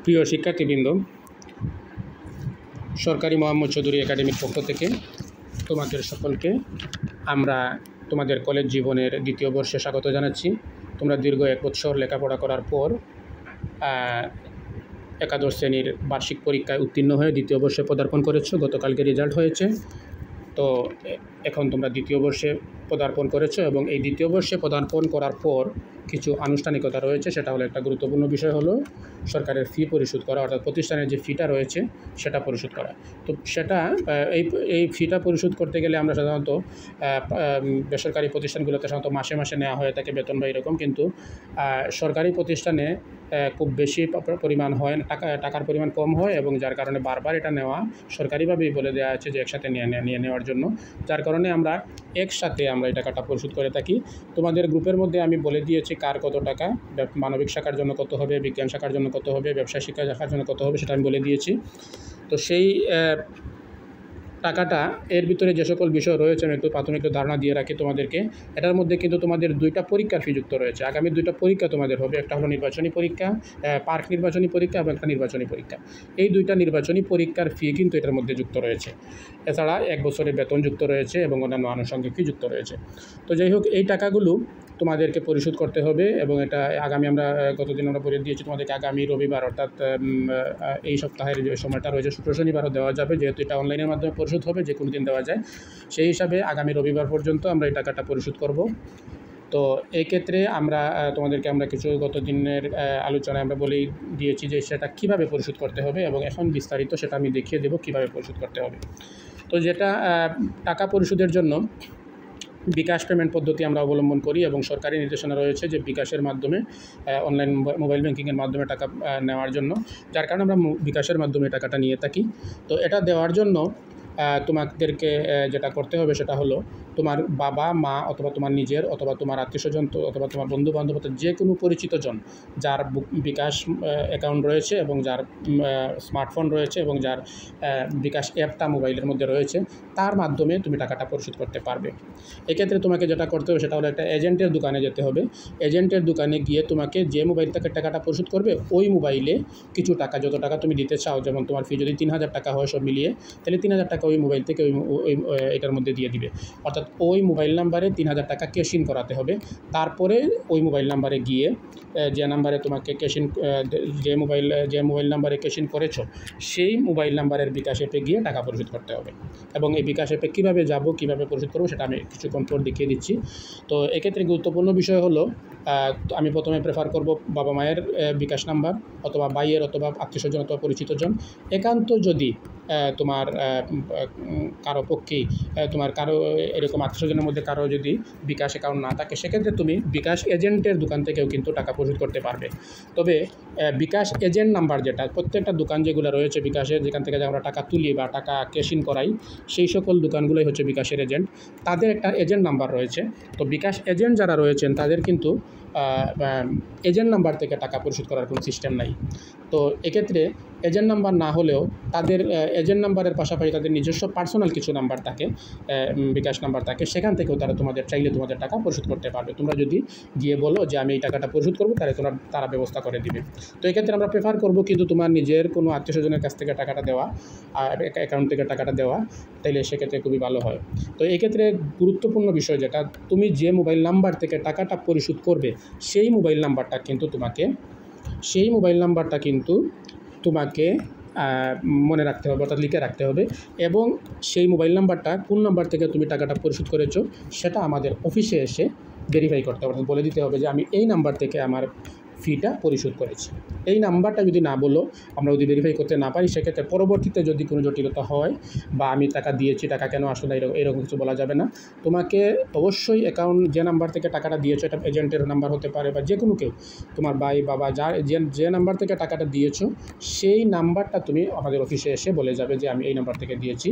প্রিয় শিক্ষার্থীবৃন্দ, সরকারি মোহাম্মদ চৌধুরী একাডেমির পক্ষ থেকে তোমাদের সকলকে আমরা তোমাদের কলেজ জীবনের দ্বিতীয় বর্ষে স্বাগত জানাচ্ছি। তোমরা দীর্ঘ 1 বছর লেখাপড়া করার পর একাদশ শ্রেণীর বার্ষিক পরীক্ষায় উত্তীর্ণ হয়ে দ্বিতীয় বর্ষে পদার্পণ করেছো। গতকালকে রেজাল্ট হয়েছে, তো এখন তোমরা দ্বিতীয় বর্ষে পদার্পণ করেছো এবং এই দ্বিতীয় বর্ষে পদার্পণ করার পর কিছু আনুষ্ঠানিকতা রয়েছে। সেটা হলো, একটা গুরুত্বপূর্ণ বিষয় হলো সরকারের ফি পরিশোধ করা, অর্থাৎ প্রতিষ্ঠানের যে ফিটা রয়েছে সেটা পরিশোধ করা। তো সেটা এই ফিটা পরিশোধ করতে গেলে আমরা সাধারণত বেসরকারি প্রতিষ্ঠানগুলোতে সাধারণত মাসে মাসে নেওয়া হয়ে থাকে বেতন বা এরকম, কিন্তু সরকারি প্রতিষ্ঠানে খুব বেশি পরিমাণ হয়, টাকার পরিমাণ কম হয় এবং যার কারণে বারবার এটা নেওয়া সরকারিভাবেই বলে দেওয়া আছে যে একসাথে নিয়ে নেওয়ার জন্য। যার কারণে আমরা একসাথে এই টাকাটা পরিশোধ করে থাকি। তোমাদের গ্রুপের মধ্যে আমি বলে দিয়েছি কার কত টাকা, মানবিক শাখার জন্য কত হবে, বিজ্ঞান শাখার জন্য কত হবে, ব্যবসায় শিক্ষা শাখার জন্য কত হবে, সেটা আমি বলে দিয়েছি। তো সেই টাকাটা এর ভিতরে যে সকল বিষয় রয়েছে আমি একটু প্রাথমিক ধারণা দিয়ে রাখি তোমাদেরকে। এটার মধ্যে কিন্তু তোমাদের 2টা পরীক্ষার ফি যুক্ত রয়েছে। আগামী 2টা পরীক্ষা তোমাদের হবে, একটা হলো নির্বাচনী পরীক্ষা, পার্ক নির্বাচনী পরীক্ষা এবং একটা নির্বাচনী পরীক্ষা। এই 2টা নির্বাচনী পরীক্ষার ফি কিন্তু এটার মধ্যে যুক্ত রয়েছে। এছাড়া 1 বছরের বেতন যুক্ত রয়েছে এবং অন্যান্য আনুষঙ্গিক ফি যুক্ত রয়েছে। তো যাই হোক, এই টাকাগুলো তোমাদেরকে পরিশোধ করতে হবে এবং এটা আগামী আমরা গতদিন আমরা বলে দিয়েছি তোমাদেরকে আগামী রবিবার, অর্থাৎ এই সপ্তাহের যে সময়টা রয়েছে শুক্র শনিবারও দেওয়া যাবে, যেহেতু এটা অনলাইনের মাধ্যমে পরিশোধ হবে, যে কোনো দিন দেওয়া যায়। সেই হিসাবে আগামী রবিবার পর্যন্ত আমরা এই টাকাটা পরিশোধ করব। তো এই ক্ষেত্রে তোমাদেরকে কিছু গত দিনের আলোচনায় আমরা বলেই দিয়েছি যে সেটা কীভাবে পরিশোধ করতে হবে এবং এখন বিস্তারিত সেটা আমি দেখিয়ে দেবো কীভাবে পরিশোধ করতে হবে। তো যেটা টাকা পরিশোধের জন্য বিকাশ পেমেন্ট পদ্ধতি আমরা অবলম্বন করি এবং সরকারি নির্দেশনা রয়েছে যে বিকাশের মাধ্যমে অনলাইন মোবাইল ব্যাংকিংয়ের মাধ্যমে টাকা নেওয়ার জন্য, যার কারণে আমরা বিকাশের মাধ্যমে টাকাটা নিয়ে থাকি। তো এটা দেওয়ার জন্য তোমাদেরকে যেটা করতে হবে সেটা হলো, তোমার বাবা মা অথবা তোমার নিজের অথবা তোমার আত্মীয়স্বজন অথবা তোমার বন্ধুবান্ধব যে কোনো পরিচিত জন যার বিকাশ অ্যাকাউন্ট রয়েছে এবং যার স্মার্টফোন রয়েছে এবং যার বিকাশ অ্যাপটা মোবাইলের মধ্যে রয়েছে, তার মাধ্যমে তুমি টাকাটা পরিশোধ করতে পারবে। এক্ষেত্রে তোমাকে যেটা করতে হবে সেটা হলো, একটা এজেন্টের দোকানে যেতে হবে। এজেন্টের দোকানে গিয়ে তোমাকে যে মোবাইল থেকে টাকাটা পরিশোধ করবে ওই মোবাইলে কিছু টাকা, যত টাকা তুমি দিতে চাও, যেমন তোমার ফি যদি 3,000 টাকা হয় সব মিলিয়ে, তাহলে 3,000 টাকা ওই মোবাইল থেকে ওই এটার মধ্যে দিয়ে দিবে। অর্থাৎ ওই মোবাইল নাম্বারে 3,000 টাকা ক্যাশ ইন করাতে হবে। তারপরে ওই মোবাইল নাম্বারে গিয়ে যে নাম্বারে তোমাকে ক্যাশ ইন, যে মোবাইল নাম্বারে ক্যাশ ইন করেছো সেই মোবাইল নাম্বারের বিকাশ অ্যাপে গিয়ে টাকা পরিশোধ করতে হবে। এবং এই বিকাশ অ্যাপে কীভাবে যাব, কীভাবে পরিশোধ করবো সেটা আমি কিছুক্ষণ পর দেখিয়ে দিচ্ছি। তো এক্ষেত্রে গুরুত্বপূর্ণ বিষয় হলো, আমি প্রথমে প্রেফার করব বাবা মায়ের বিকাশ নাম্বার অথবা ভাইয়ের অথবা আত্মীয়স্বজন অথবা পরিচিতজন। একান্ত যদি তোমার কারো পক্ষেই কারো এরকম আত্মীয়স্বজনের মধ্যে কারো যদি বিকাশ অ্যাকাউন্ট না থাকে, সেক্ষেত্রে তুমি বিকাশ এজেন্টের দোকান থেকেও কিন্তু টাকা পরিশোধ করতে পারবে। তবে বিকাশ এজেন্ট নাম্বার, যেটা প্রত্যেকটা দোকান যেগুলো রয়েছে বিকাশের, যেখান থেকে আমরা টাকা তুলি বা টাকা ক্যাশ ইন করাই, সেই সকল দোকানগুলোই হচ্ছে বিকাশের এজেন্ট। তাদের একটা এজেন্ট নাম্বার রয়েছে। তো বিকাশ এজেন্ট যারা রয়েছেন তাদের কিন্তু এজেন্ট নাম্বার থেকে টাকা পরিশোধ করার কোনো সিস্টেম নাই। তো এক্ষেত্রে এজেন্ট নাম্বার না হলেও তাদের এজেন্ট নাম্বারের পাশাপাশি তাদের নিজস্ব পার্সোনাল কিছু নাম্বার থাকে, বিকাশ নাম্বার থাকে, সেখান থেকেও চাইলে তোমাদের টাকা পরিশোধ করতে পারবে। তোমরা যদি গিয়ে বলো যে আমি এই টাকাটা পরিশোধ করবো, তাহলে তারা ব্যবস্থা করে দিবে। তো এক্ষেত্রে আমরা প্রেফার করবো কিন্তু তোমার নিজের কোনো আত্মীয়স্বজনের কাছ থেকে টাকাটা দেওয়া, অ্যাকাউন্ট থেকে টাকাটা দেওয়া, তাইলে সেক্ষেত্রে খুবই ভালো হয়। তো এক্ষেত্রে গুরুত্বপূর্ণ বিষয় যেটা, তুমি যে মোবাইল নাম্বার থেকে টাকাটা পরিশোধ করবে সেই মোবাইল নাম্বারটা কিন্তু তোমাকে মনে রাখতে হবে, অর্থাৎ লিখে রাখতে হবে। এবং সেই মোবাইল নাম্বারটা কোন নাম্বার থেকে তুমি টাকাটা পরিশোধ করেছো সেটা আমাদের অফিসে এসে ভেরিফাই করতে হবে, বলে দিতে হবে যে আমি এই নাম্বার থেকে আমার ফিটা পরিশোধ করেছি। এই নাম্বারটা যদি না বলো, আমরা যদি ভেরিফাই করতে না পারি, সেক্ষেত্রে পরবর্তীতে যদি কোনো জটিলতা হয় বা আমি টাকা দিয়েছি, টাকা কেন আসলে এরকম কিছু বলা যাবে না। তোমাকে অবশ্যই অ্যাকাউন্ট যে নাম্বার থেকে টাকাটা দিয়েছো, এটা এজেন্টের নাম্বার হতে পারে বা যে কোনো কেউ, তোমার ভাই বাবা যে নাম্বার থেকে টাকাটা দিয়েছো সেই নাম্বারটা তুমি আমাদের অফিসে এসে বলে যাবে যে আমি এই নাম্বার থেকে দিয়েছি।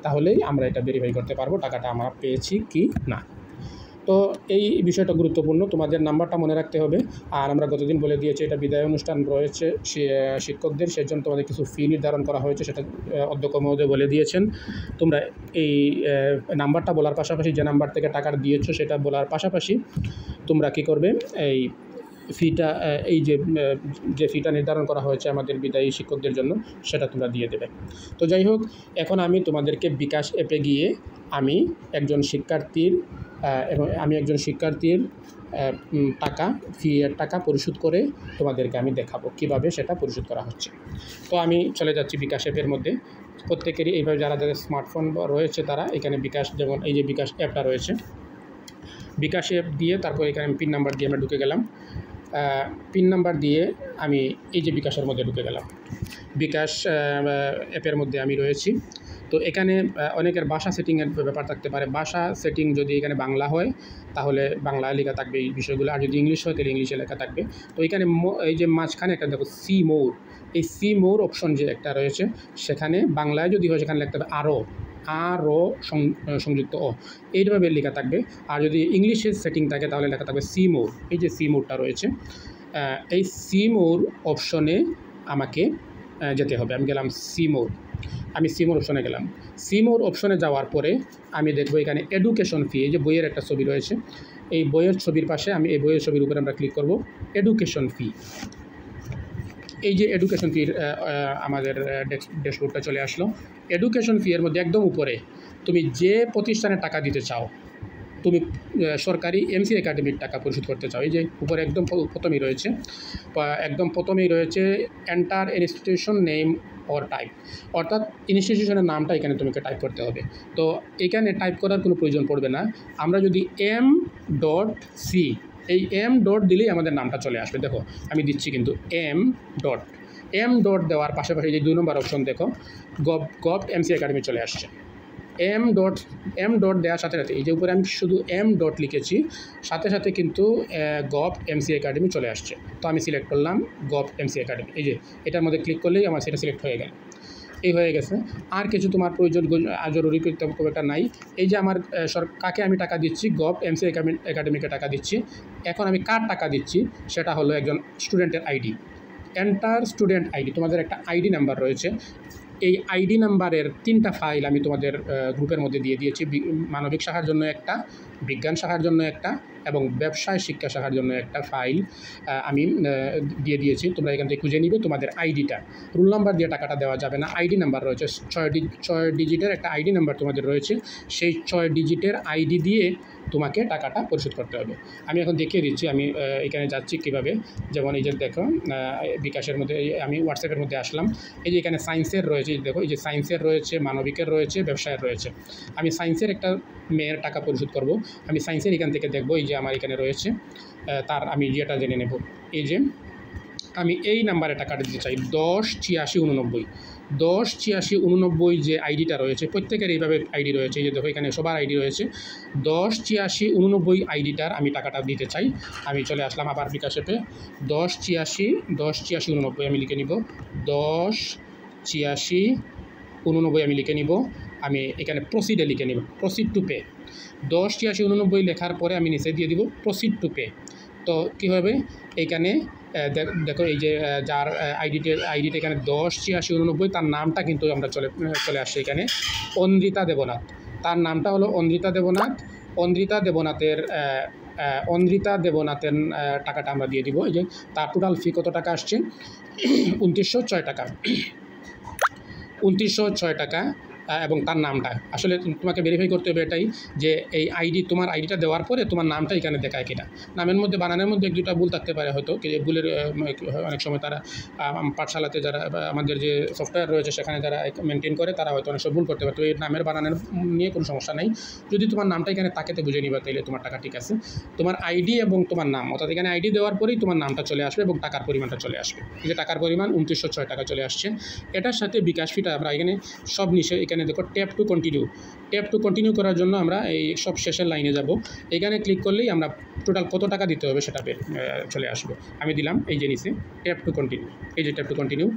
তাহলেই আমরা এটা ভেরিফাই করতে পারবো টাকাটা আমরা পেয়েছি কি না। তো এই বিষয়টা গুরুত্বপূর্ণ, তোমাদের নাম্বারটা মনে রাখতে হবে। আর আমরা গতদিন বলে দিয়েছি এটা বিদায় অনুষ্ঠান রয়েছে শিক্ষকদের, সেজন্য তোমাদের কিছু ফি নির্ধারণ করা হয়েছে, সেটা অধ্যক্ষ মহোদয় বলে দিয়েছেন। তোমরা এই নাম্বারটা বলার পাশাপাশি, যে নাম্বার থেকে টাকাটা দিয়েছো সেটা বলার পাশাপাশি তোমরা কী করবে, এই ফিটা এই যে ফিটা নির্ধারণ করা হয়েছে আমাদের বিদায়ী শিক্ষকদের জন্য সেটা তোমরা দিয়ে দেবে। তো যাই হোক, এখন আমি তোমাদেরকে বিকাশ অ্যাপে গিয়ে আমি একজন শিক্ষার্থীর ফি-এর টাকা পরিশোধ করে তোমাদেরকে আমি দেখাবো কীভাবে সেটা পরিশোধ করা হচ্ছে। তো আমি চলে যাচ্ছি বিকাশ অ্যাপের মধ্যে। প্রত্যেকেরই এইভাবে যাদের স্মার্টফোন রয়েছে তারা এখানে বিকাশ, যেমন এই যে বিকাশ অ্যাপটা রয়েছে, বিকাশ অ্যাপ দিয়ে তারপর এখানে আমি পিন নাম্বার দিয়ে আমরা ঢুকে গেলাম। পিন নাম্বার দিয়ে আমি এই যে বিকাশের মধ্যে ঢুকে গেলাম। বিকাশ অ্যাপের মধ্যে আমি রয়েছি। তো এখানে অনেকের ভাষা সেটিংয়ের ব্যাপার থাকতে পারে। ভাষা সেটিং যদি এখানে বাংলা হয় তাহলে বাংলায় লেখা থাকবে এই বিষয়গুলো, আর যদি ইংলিশ হয় তাহলে ইংলিশে লেখা থাকবে। তো এখানে এই যে মাঝখানে একটা দেখো সি মোর, এই সি মোর অপশন যে একটা রয়েছে, সেখানে বাংলায় যদি হয় সেখানে লিখতে হবে আরও সংযুক্ত এইভাবে লেখা থাকবে। আর যদি ইংলিশের সেটিং থাকে তাহলে লেখা থাকবে সি মোর। এই যে সি মোরটা রয়েছে, এই সি মোর অপশনে আমাকে যেতে হবে। আমি গেলাম সি মোর, আমি সি মোর অপশনে গেলাম। সি মোর অপশনে যাওয়ার পরে আমি দেখব এখানে এডুকেশন ফি, এই যে বইয়ের একটা ছবি রয়েছে, এই বইয়ের ছবির পাশে আমি এই বইয়ের ছবির উপরে আমরা ক্লিক করব। এডুকেশন ফি, এই যে এডুকেশন ফির আমাদের ড্যাশবোর্ডটা চলে আসলো। এডুকেশন ফি এর মধ্যে একদম উপরে তুমি যে প্রতিষ্ঠানে টাকা দিতে চাও, তুমি সরকারি এমসি একাডেমির টাকা পরিশোধ করতে চাও, এই যে উপরে একদম প্রথমেই রয়েছে enter institution name or type, অর্থাৎ ইনস্টিটিউশনের নামটা এখানে তোমাকে টাইপ করতে হবে। তো এখানে টাইপ করার কোনো প্রয়োজন পড়বে না। আমরা যদি m.c, এই m. দিলেই আমাদের নামটা চলে আসবে। দেখো আমি দিচ্ছি কিন্তু m. দেওয়ার পাশাপাশি যে 2 নম্বর অপশন দেখো, গভ এমসি একাডেমি চলে আসছে। m. দেওয়ার সাথে সাথে এই যে উপরে আমি শুধু m. লিখেছি, সাথে সাথে কিন্তু গভ এমসি একাডেমি চলে আসছে। তো আমি সিলেক্ট করলাম গভ এমসি একাডেমি, এই যে এটার মধ্যে ক্লিক করলেই আমার সেটা সিলেক্ট হয়ে গেল। এই হয়ে গেছে, আর কিছু তোমার প্রয়োজন জরুরি খুব একটা নাই। এই যে আমার কাকে আমি টাকা দিচ্ছি, গভ এমসি একাডেমিকে টাকা দিচ্ছি। এখন আমি কার টাকা দিচ্ছি সেটা হলো একজন স্টুডেন্টের আইডি, এন্টার স্টুডেন্ট আইডি। তোমাদের একটা আইডি নাম্বার রয়েছে, এই আইডি নাম্বারের 3টা ফাইল আমি তোমাদের গ্রুপের মধ্যে দিয়ে দিয়েছি। মানবিক শাখার জন্য একটা, বিজ্ঞান শাখার জন্য একটা এবং ব্যবসায় শিক্ষা শাখার জন্য একটা ফাইল আমি দিয়ে দিয়েছি। তোমরা এখান থেকে খুঁজে নিবে তোমাদের আইডিটা। রোল নাম্বার দিয়ে টাকাটা দেওয়া যাবে না, আইডি নাম্বার রয়েছে, 6 ডিজিটের একটা আইডি নাম্বার তোমাদের রয়েছে, সেই 6 ডিজিটের আইডি দিয়ে তোমাকে টাকাটা পরিশোধ করতে হবে। আমি এখন দেখিয়ে দিচ্ছি আমি এখানে যাচ্ছি কীভাবে। যেমন এই যে দেখো বিকাশের মধ্যে আমি হোয়াটসঅ্যাপের মধ্যে আসলাম। এই যে এখানে সায়েন্সের রয়েছে, দেখো এই যে সায়েন্সের রয়েছে, মানবিকের রয়েছে, ব্যবসায়ের রয়েছে। আমি সায়েন্সের একটা মেয়ের টাকা পরিশোধ করব। আমি সায়েন্সের এখান থেকে দেখব, এই যে আমার এখানে রয়েছে, তার আমি যেটা জেনে নেব। এই যে আমি এই নাম্বারে টাকাটা দিতে চাই 108689 যে আইডিটা রয়েছে, প্রত্যেকের এইভাবে আইডি রয়েছে। এই যে দেখো এখানে সবার আইডি রয়েছে, 108689 আইডিটার আমি টাকাটা দিতে চাই। আমি চলে আসলাম আবার বিকাশ অ্যাপে, 108689 আমি লিখে নিব, 108689 আমি লিখে নিব। আমি এখানে প্রসিডে লিখে নিব, প্রসিড টু পে। 108689 লেখার পরে আমি নিচে দিয়ে দিব প্রসিড টু পে। তো কী হবে, এইখানে দেখো এই যে যার আইডিটা এখানে 108689, তার নামটা কিন্তু আমরা চলে আসছে এখানে, অন্দ্রিতা দেবনাথ। তার নামটা হলো অন্দ্রিতা দেবনাথ। অন্দ্রিতা দেবনাথের টাকাটা আমরা দিয়ে দিব। এই যে তার টোটাল ফি কত টাকা আসছে, 2906 টাকা, 2906 টাকা। এবং তার নামটা আসলে তোমাকে ভেরিফাই করতে হবে এটাই, যে এই তোমার আইডিটা দেওয়ার পরে তোমার নামটা এখানে দেখায় কিনা। নামের মধ্যে বানানোর মধ্যে 1-2টা ভুল থাকতে পারে হয়তো, ভুলের অনেক সময় তারা পাঠশালাতে যারা আমাদের যে সফটওয়্যার রয়েছে সেখানে যারা মেনটেন করে তারা হয়তো অনেক সময় ভুল করতে পারে। তো এই নামের বানানোর নিয়ে কোনো সমস্যা নেই, যদি তোমার নামটা এখানে তাকেতে বুঝে নিবা তাহলে তোমার টাকা ঠিক আছে। তোমার আইডি এবং তোমার নাম, অর্থাৎ এখানে আইডি দেওয়ার পরেই তোমার নামটা চলে আসবে এবং টাকার পরিমাণটা চলে আসবে। এই যে টাকার পরিমাণ 2906 টাকা চলে আসছে। এটার সাথে বিকাশ ফিটা আমরা এখানে সব নিচে এখানে দেখো ট্যাপ টু কন্টিনিউ করার জন্য আমরা এই সব শেষের লাইনে যাব। এখানে ক্লিক করলেই আমরা টোটাল কত টাকা দিতে হবে সেটা চলে আসবে। আমি দিলাম এই যে নিচে ট্যাপ টু কন্টিনিউ, এই যে ট্যাপ টু কন্টিনিউ,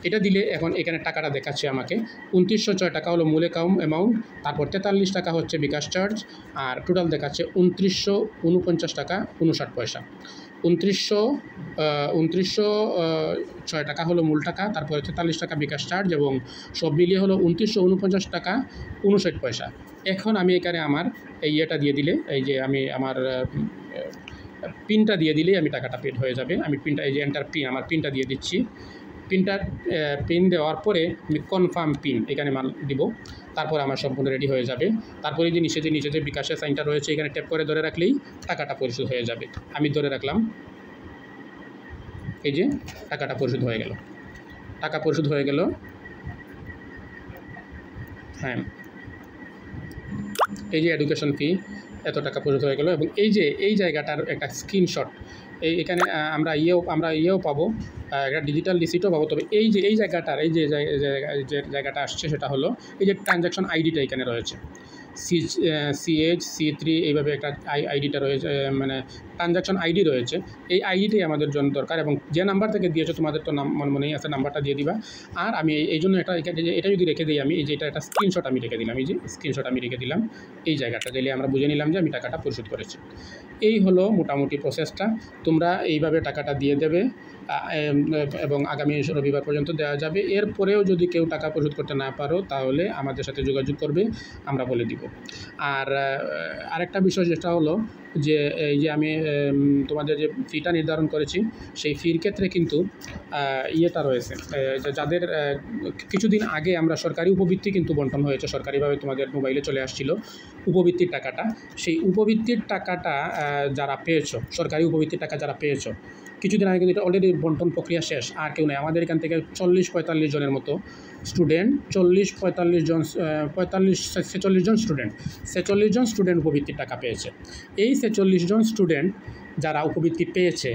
এটা দিলে এখন এখানে টাকাটা দেখাচ্ছে আমাকে 2906 টাকা হলো মূল অ্যামাউন্ট, তারপর 43 টাকা হচ্ছে বিকাশ চার্জ, আর টোটাল দেখাচ্ছে 2949 টাকা 59 পয়সা। 2906 টাকা হলো মূল টাকা, তারপরে 43 টাকা বিকাশ চার্জ এবং সব মিলিয়ে হলো 2949 টাকা 59 পয়সা। এখন আমি এখানে আমার এই ইয়েটা দিয়ে দিলে, এই যে আমি আমার পিনটা দিয়ে দিলেই আমি টাকাটা পেড হয়ে যাবে। আমি পিনটা, এই যে এন্টার পিন, আমার পিনটা দিয়ে দিচ্ছি। পিন দেওয়ার পরে আমি কনফার্ম পিন এখানে মান দিব, তারপরে আমার সম্পূর্ণ রেডি হয়ে যাবে। তারপরে যে নিচে যে বিকাশের সাইনটা রয়েছে এখানে ট্যাপ করে ধরে রাখলেই টাকাটা পরিশোধ হয়ে যাবে। আমি ধরে রাখলাম, এই যে টাকাটা পরিশোধ হয়ে গেল। টাকা পরিশোধ হয়ে গেল। হ্যাঁ, এই যে এডুকেশন ফি এত টাকা পরিশোধ হয়ে গেল। এবং এই যে এই জায়গাটার একটা স্ক্রিনশট এখানে আমরা ইয়েও পাবো, একটা ডিজিটাল রিসিটও পাবো। তবে এই যে এই জায়গাটার যে জায়গাটা আসছে সেটা হলো এই যে ট্রানজ্যাকশন আইডিটা এখানে রয়েছে, CH3 এইভাবে একটা আইডিটা রয়েছে, মানে ট্রানজ্যাকশন আইডি রয়েছে। এই আইডিটাই আমাদের জন্য দরকার, এবং যে নাম্বার থেকে দিয়েছো তোমাদের তো মনেই আছে, নাম্বারটা দিয়ে দিবা। আর আমি এই জন্য এটা যদি রেখে দিই, আমি এই যে এটা একটা স্ক্রিনশট আমি রেখে দিলাম, এই যে স্ক্রিনশট আমি রেখে দিলাম এই জায়গাটা, দিলে আমরা বুঝে নিলাম যে আমি টাকাটা পরিশোধ করেছি। এই হলো মোটামুটি প্রসেসটা। তোমরা এইভাবে টাকাটা দিয়ে দেবে এবং আগামী রবিবার পর্যন্ত দেওয়া যাবে। এরপরেও যদি কেউ টাকা পরিশোধ করতে না পারো তাহলে আমাদের সাথে যোগাযোগ করবে, আমরা বলে দিব। আর আরেকটা বিষয় যেটা হলো যে এই যে আমি তোমাদের যে ফিটা নির্ধারণ করেছি সেই ফির ক্ষেত্রে কিন্তু ইয়েটা রয়েছে, যাদের কিছুদিন আগে আমরা সরকারি উপবৃত্তি কিন্তু বন্টন হয়েছে, সরকারিভাবে তোমাদের মোবাইলে চলে আসছিল উপবৃত্তির টাকাটা। সেই উপবৃত্তির টাকাটা যারা পেয়েছো, সরকারি উপবৃত্তির টাকা যারা পেয়েছো, কিছুদিন আগে কিন্তু এটা অলরেডি বন্টন প্রক্রিয়া শেষ। আর কেউ নেই, আমাদের এখান থেকে 40-45 জনের মতো স্টুডেন্ট, 40-45 জন 46 জন স্টুডেন্ট, 46 জন স্টুডেন্ট উপবৃত্তির টাকা পেয়েছে। এই 46 জন স্টুডেন্ট যারা উপবৃত্তি পেয়েছে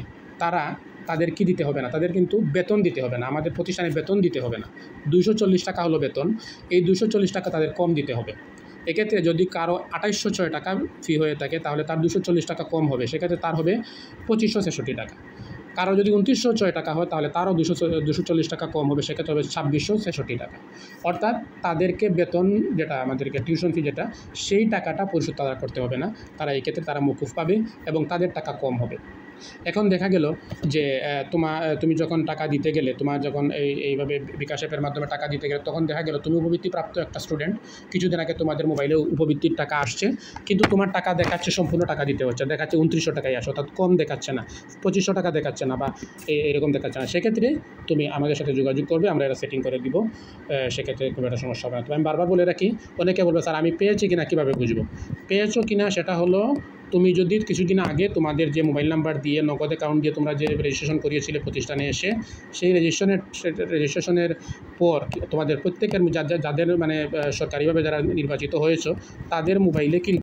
তাদের কি দিতে হবে না, তাদের কিন্তু বেতন দিতে হবে না, আমাদের প্রতিষ্ঠানে বেতন দিতে হবে না। 240 টাকা হলো বেতন, এই 240 টাকা তাদের কম দিতে হবে। এক্ষেত্রে যদি কারো 2806 টাকা ফি হয়ে থাকে তাহলে তার 240 টাকা কম হবে, সেক্ষেত্রে তার হবে 2566 টাকা। কারো যদি 2906 টাকা হয় তাহলে তারও 240 টাকা কম হবে, সেক্ষেত্রে হবে 2666 টাকা। অর্থাৎ তাদেরকে বেতন যেটা, আমাদেরকে টিউশন ফি যেটা, সেই টাকাটা পরিশোধ তারা করতে হবে না, তারা এই ক্ষেত্রে তারা মকুফ পাবে এবং তাদের টাকা কম হবে। এখন দেখা গেল যে তুমি যখন টাকা দিতে গেলে, তোমার যখন এইভাবে বিকাশ অ্যাপের মাধ্যমে টাকা দিতে গেলে, তখন দেখা গেল তুমি উপবৃত্তিপ্রাপ্ত একটা স্টুডেন্ট, কিছুদিন আগে তোমাদের মোবাইলে উপবৃত্তির টাকা আসছে, কিন্তু তোমার টাকা দেখাচ্ছে সম্পূর্ণ টাকা দিতে হচ্ছে, দেখাচ্ছে 2900 টাকাই আসে, অর্থাৎ কম দেখাচ্ছে না, 2500 টাকা দেখাচ্ছে না, বা এরকম দেখাচ্ছে না। সেক্ষেত্রে তুমি আমাদের সাথে যোগাযোগ করবে, আমরা এটা সেটিং করে দিব, সেক্ষেত্রে খুব একটা সমস্যা হবে না। তবে আমি বারবার বলে রাখি, অনেকে বলবে স্যার আমি পেয়েছি কিনা কীভাবে বুঝবো? পেয়েছো কিনা সেটা হলো, তুমি যদি কিছুদিন আগে তোমাদের যে মোবাইল নাম্বার দিয়ে নগদ অ্যাকাউন্ট দিয়ে তোমরা যে রেজিস্ট্রেশন করিয়েছিলে প্রতিষ্ঠানে এসে, সেই রেজিস্ট্রেশনের পর তোমাদের প্রত্যেকের যাদের মানে সরকারিভাবে যারা নির্বাচিত হয়েছে তাদের মোবাইলে কিন্তু